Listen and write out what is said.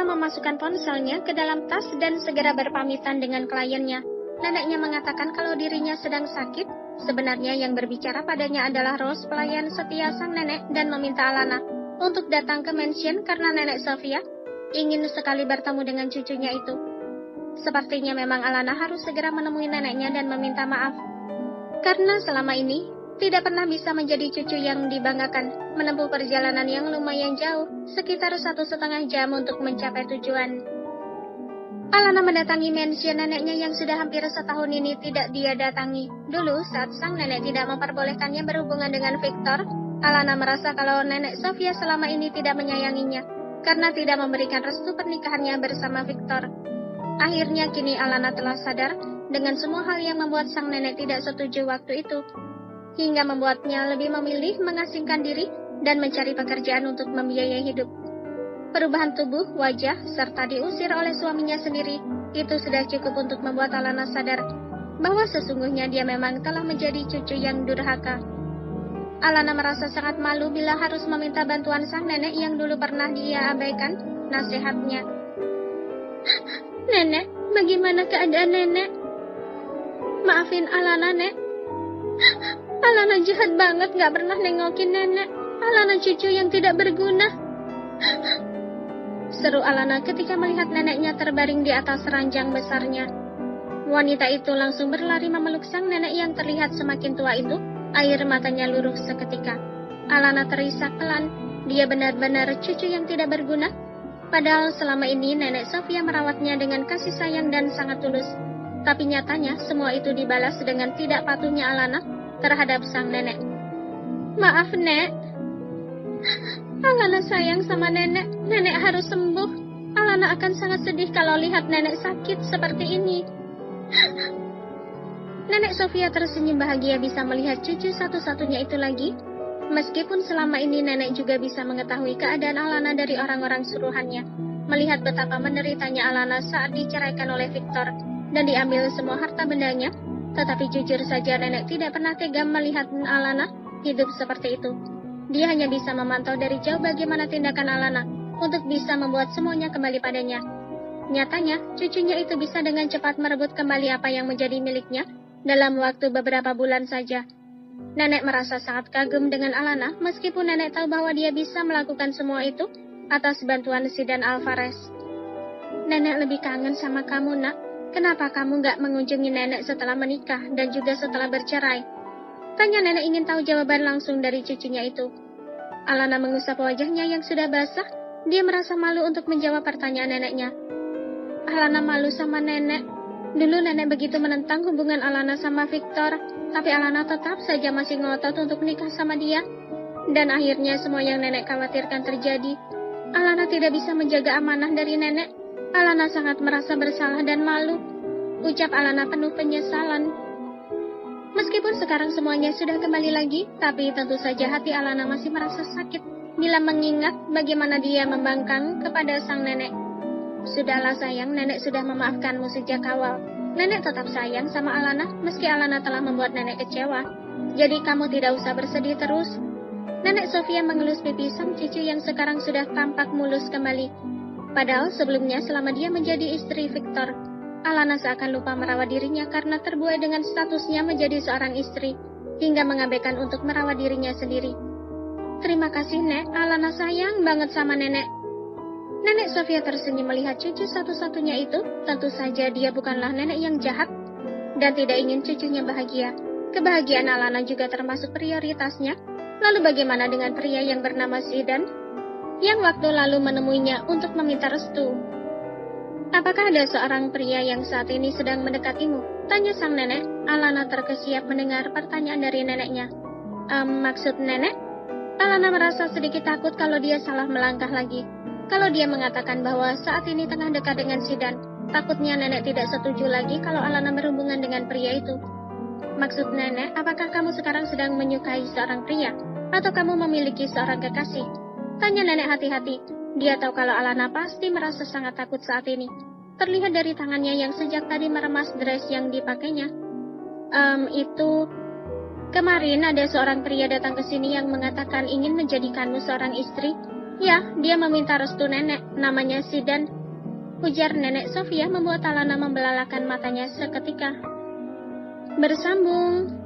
memasukkan ponselnya ke dalam tas dan segera berpamitan dengan kliennya. Neneknya mengatakan kalau dirinya sedang sakit. Sebenarnya yang berbicara padanya adalah Rose, pelayan setia sang nenek, dan meminta Alana untuk datang ke mansion karena nenek Sofia ingin sekali bertemu dengan cucunya itu. Sepertinya memang Alana harus segera menemui neneknya dan meminta maaf. Karena selama ini tidak pernah bisa menjadi cucu yang dibanggakan, menempuh perjalanan yang lumayan jauh, sekitar 1,5 jam untuk mencapai tujuan. Alana mendatangi mansion neneknya yang sudah hampir setahun ini tidak dia datangi. Dulu saat sang nenek tidak memperbolehkannya berhubungan dengan Victor, Alana merasa kalau nenek Sofia selama ini tidak menyayanginya, karena tidak memberikan restu pernikahannya bersama Victor. Akhirnya kini Alana telah sadar dengan semua hal yang membuat sang nenek tidak setuju waktu itu, hingga membuatnya lebih memilih mengasingkan diri dan mencari pekerjaan untuk membiayai hidup. Perubahan tubuh, wajah, serta diusir oleh suaminya sendiri, itu sudah cukup untuk membuat Alana sadar bahwa sesungguhnya dia memang telah menjadi cucu yang durhaka. Alana merasa sangat malu bila harus meminta bantuan sang nenek yang dulu pernah dia abaikan nasihatnya. Nenek, bagaimana keadaan nenek? Maafin Alana, Nek. Alana jahat banget, gak pernah nengokin nenek. Alana cucu yang tidak berguna. Seru Alana ketika melihat neneknya terbaring di atas ranjang besarnya. Wanita itu langsung berlari memeluk sang nenek yang terlihat semakin tua itu. Air matanya luruh seketika. Alana terisak pelan. Dia benar-benar cucu yang tidak berguna. Padahal selama ini nenek Sofia merawatnya dengan kasih sayang dan sangat tulus. Tapi nyatanya semua itu dibalas dengan tidak patuhnya Alana terhadap sang nenek. Maaf, Nek. Alana sayang sama nenek. Nenek harus sembuh. Alana akan sangat sedih kalau lihat nenek sakit seperti ini. Nenek Sofia tersenyum bahagia bisa melihat cucu satu-satunya itu lagi. Meskipun selama ini nenek juga bisa mengetahui keadaan Alana dari orang-orang suruhannya, melihat betapa menderitanya Alana saat diceraikan oleh Victor dan diambil semua harta bendanya, tetapi jujur saja nenek tidak pernah tega melihat Alana hidup seperti itu. Dia hanya bisa memantau dari jauh bagaimana tindakan Alana untuk bisa membuat semuanya kembali padanya. Nyatanya, cucunya itu bisa dengan cepat merebut kembali apa yang menjadi miliknya dalam waktu beberapa bulan saja. Nenek merasa sangat kagum dengan Alana, meskipun nenek tahu bahwa dia bisa melakukan semua itu atas bantuan Sidan Alvarez. Nenek lebih kangen sama kamu, Nak. Kenapa kamu gak mengunjungi nenek setelah menikah dan juga setelah bercerai? Tanya nenek ingin tahu jawaban langsung dari cucunya itu. Alana mengusap wajahnya yang sudah basah. Dia merasa malu untuk menjawab pertanyaan neneknya. Alana malu sama nenek. Dulu nenek begitu menentang hubungan Alana sama Victor, tapi Alana tetap saja masih ngotot untuk nikah sama dia. Dan akhirnya semua yang nenek khawatirkan terjadi. Alana tidak bisa menjaga amanah dari nenek. Alana sangat merasa bersalah dan malu. Ucap Alana penuh penyesalan. Meskipun sekarang semuanya sudah kembali lagi, tapi tentu saja hati Alana masih merasa sakit bila mengingat bagaimana dia membangkang kepada sang nenek. Sudahlah sayang, nenek sudah memaafkanmu sejak awal. Nenek tetap sayang sama Alana, meski Alana telah membuat nenek kecewa. Jadi kamu tidak usah bersedih terus. Nenek Sofia mengelus pipi sang cucu yang sekarang sudah tampak mulus kembali. Padahal sebelumnya selama dia menjadi istri Victor, Alana seakan lupa merawat dirinya karena terbuai dengan statusnya menjadi seorang istri, hingga mengabaikan untuk merawat dirinya sendiri. Terima kasih, Nek. Alana sayang banget sama nenek. Nenek Sofia tersenyum melihat cucu satu-satunya itu. Tentu saja dia bukanlah nenek yang jahat dan tidak ingin cucunya bahagia. Kebahagiaan Alana juga termasuk prioritasnya. Lalu bagaimana dengan pria yang bernama Sidan, yang waktu lalu menemuinya untuk meminta restu? Apakah ada seorang pria yang saat ini sedang mendekatimu? Tanya sang nenek. Alana terkesiap mendengar pertanyaan dari neneknya. Maksud nenek? Alana merasa sedikit takut kalau dia salah melangkah lagi. Kalau dia mengatakan bahwa saat ini tengah dekat dengan Sidan, takutnya nenek tidak setuju lagi kalau Alana berhubungan dengan pria itu. Maksud nenek, apakah kamu sekarang sedang menyukai seorang pria? Atau kamu memiliki seorang kekasih? Tanya nenek hati-hati. Dia tahu kalau Alana pasti merasa sangat takut saat ini. Terlihat dari tangannya yang sejak tadi meremas dress yang dipakainya. Itu... Kemarin ada seorang pria datang ke sini yang mengatakan ingin menjadikanmu seorang istri. Ya, dia meminta restu nenek. Namanya Sidan. ujar Nenek Sofia membuat Alana membelalakan matanya seketika. Bersambung.